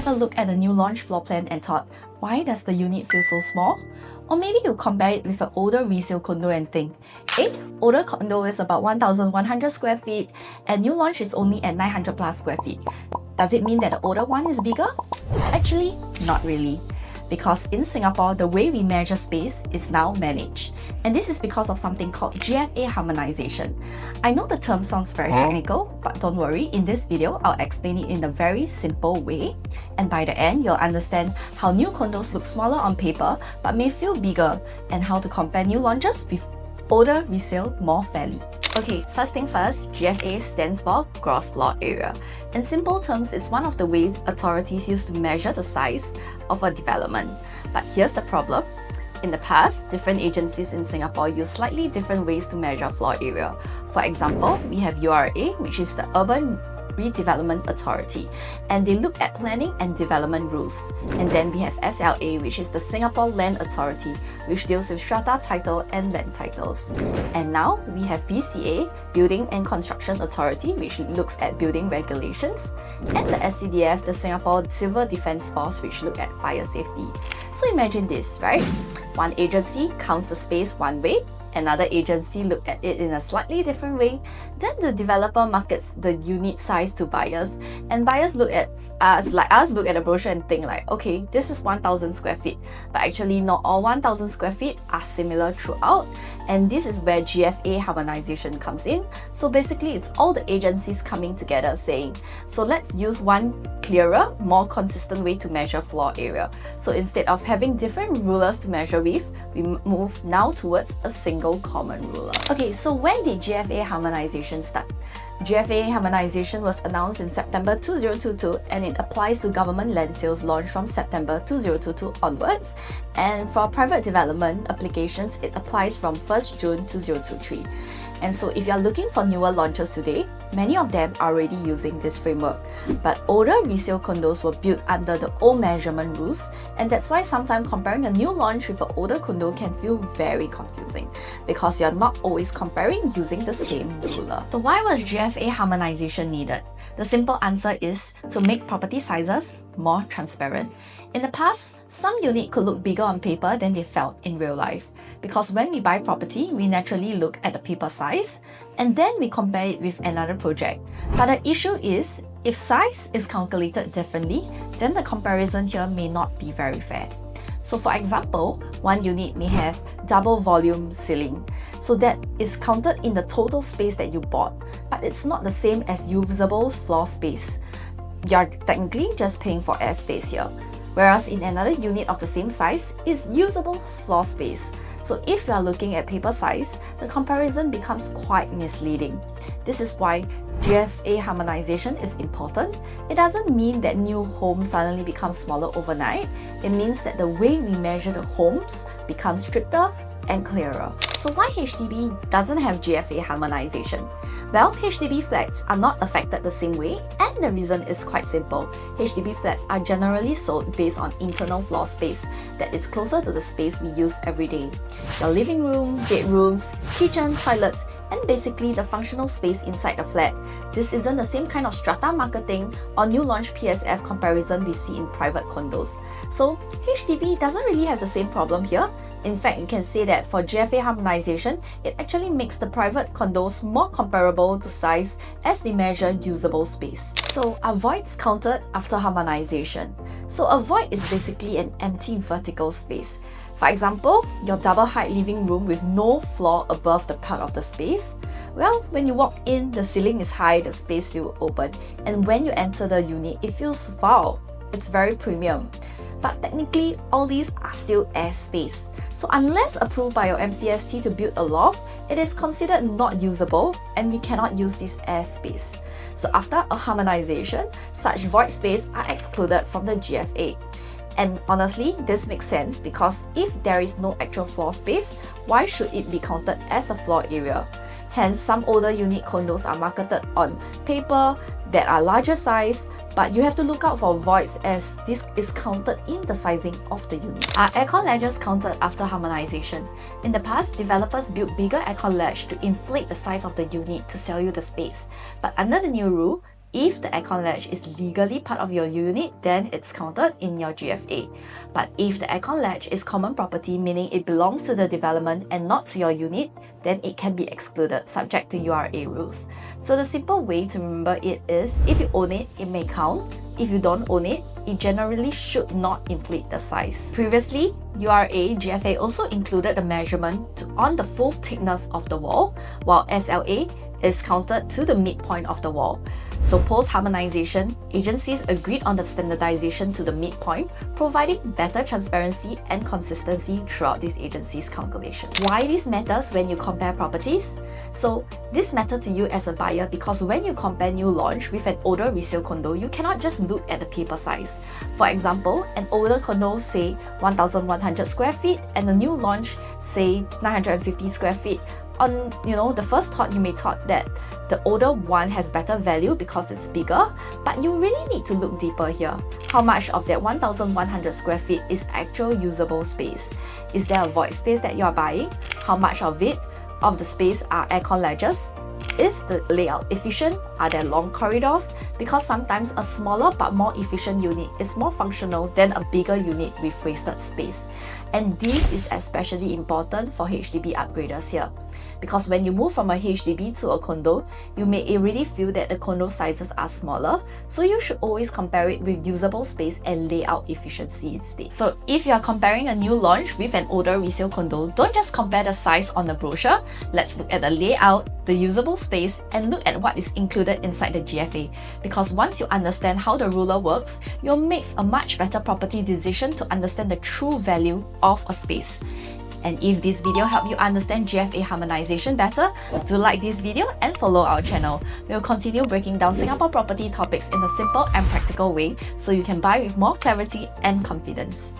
ever looked at a new launch floor plan and thought, why does the unit feel so small? Or maybe you compare it with an older resale condo and think, older condo is about 1,100 square feet and new launch is only at 900 plus square feet. Does it mean that the older one is bigger? Actually, not really. Because in Singapore, the way we measure space is now managed. And this is because of something called GFA Harmonisation. I know the term sounds very technical, but don't worry, in this video, I'll explain it in a very simple way. And by the end, you'll understand how new condos look smaller on paper, but may feel bigger, and how to compare new launches with older resale more fairly. Okay, first thing first, GFA stands for Gross Floor Area. In simple terms, it's one of the ways authorities use to measure the size of a development. But here's the problem. In the past, different agencies in Singapore use slightly different ways to measure floor area. For example, we have URA, which is the Urban Redevelopment Authority, and they look at planning and development rules. And then we have SLA, which is the Singapore Land Authority, which deals with strata title and land titles. And now we have BCA, Building and Construction Authority, which looks at building regulations, and the SCDF, the Singapore Civil Defence Force, which look at fire safety. So imagine this, right? One agency counts the space one way, another agency look at it in a slightly different way, then the developer markets the unit size to buyers, and buyers look at us, look at a brochure and think like, okay, this is 1,000 square feet, but actually not all 1,000 square feet are similar throughout, and this is where GFA harmonization comes in. So basically, it's all the agencies coming together saying, so let's use one clearer, more consistent way to measure floor area. So instead of having different rulers to measure with, we move now towards a single common ruler. Okay, so when did GFA harmonization start? GFA harmonization was announced in September 2022 and it applies to government land sales launched from September 2022 onwards. And for private development applications, it applies from 1st June 2023. And so if you are looking for newer launches today, many of them are already using this framework. But older resale condos were built under the old measurement rules, and that's why sometimes comparing a new launch with an older condo can feel very confusing, because you're not always comparing using the same ruler. So why was GFA harmonization needed? The simple answer is to make property sizes more transparent. In the past, some units could look bigger on paper than they felt in real life, because when we buy property, we naturally look at the paper size and then we compare it with another project. But the issue is, if size is calculated differently, then the comparison here may not be very fair. So for example, one unit may have double volume ceiling, so that is counted in the total space that you bought, but it's not the same as usable floor space. You're technically just paying for airspace here. Whereas in another unit of the same size is usable floor space. So if you are looking at paper size, the comparison becomes quite misleading. This is why GFA harmonization is important. It doesn't mean that new homes suddenly become smaller overnight. It means that the way we measure the homes becomes stricter and clearer. So why HDB doesn't have GFA harmonization? Well, HDB flats are not affected the same way, and the reason is quite simple. HDB flats are generally sold based on internal floor space that is closer to the space we use every day. Your living room, bedrooms, kitchen, toilets, and basically the functional space inside the flat. This isn't the same kind of strata marketing or new launch PSF comparison we see in private condos. So HDB doesn't really have the same problem here. In fact, you can say that for GFA harmonization, it actually makes the private condos more comparable to size as they measure usable space. So are voids counted after harmonization? So a void is basically an empty vertical space. For example, your double height living room with no floor above the part of the space. Well, when you walk in, the ceiling is high, the space feels open, and when you enter the unit, it feels wow, it's very premium. But technically, all these are still airspace. So unless approved by your MCST to build a loft, it is considered not usable and we cannot use this airspace. So after a harmonization, such void space are excluded from the GFA. And honestly, this makes sense because if there is no actual floor space, why should it be counted as a floor area? Hence, some older unit condos are marketed on paper that are larger size, but you have to look out for voids as this is counted in the sizing of the unit. Are aircon ledges counted after harmonization? In the past, developers built bigger aircon ledge to inflate the size of the unit to sell you the space. But under the new rule, if the aircon latch is legally part of your unit, then it's counted in your GFA. But if the aircon latch is common property, meaning it belongs to the development and not to your unit, then it can be excluded, subject to URA rules. So the simple way to remember it is, if you own it, it may count. If you don't own it, it generally should not inflate the size. Previously, URA GFA also included a measurement on the full thickness of the wall, while SLA is counted to the midpoint of the wall. So post-harmonization, agencies agreed on the standardization to the midpoint, providing better transparency and consistency throughout these agencies' calculation. Why this matters when you compare properties? So this matters to you as a buyer because when you compare new launch with an older resale condo, you cannot just look at the paper size. For example, an older condo, say 1,100 square feet, and a new launch, say 950 square feet. On the first thought, you may thought that the older one has better value because it's bigger, but you really need to look deeper here. How much of that 1,100 square feet is actual usable space? Is there a void space that you are buying? How much of the space are aircon ledges? Is the layout efficient? Are there long corridors? Because sometimes a smaller but more efficient unit is more functional than a bigger unit with wasted space. And this is especially important for HDB upgraders here. Because when you move from a HDB to a condo, you may already feel that the condo sizes are smaller, so you should always compare it with usable space and layout efficiency instead. So if you are comparing a new launch with an older resale condo, don't just compare the size on the brochure. Let's look at the layout, the usable space, and look at what is included inside the GFA. Because once you understand how the ruler works, you'll make a much better property decision to understand the true value of a space. And if this video helped you understand GFA harmonization better, do like this video and follow our channel. We'll continue breaking down Singapore property topics in a simple and practical way so you can buy with more clarity and confidence.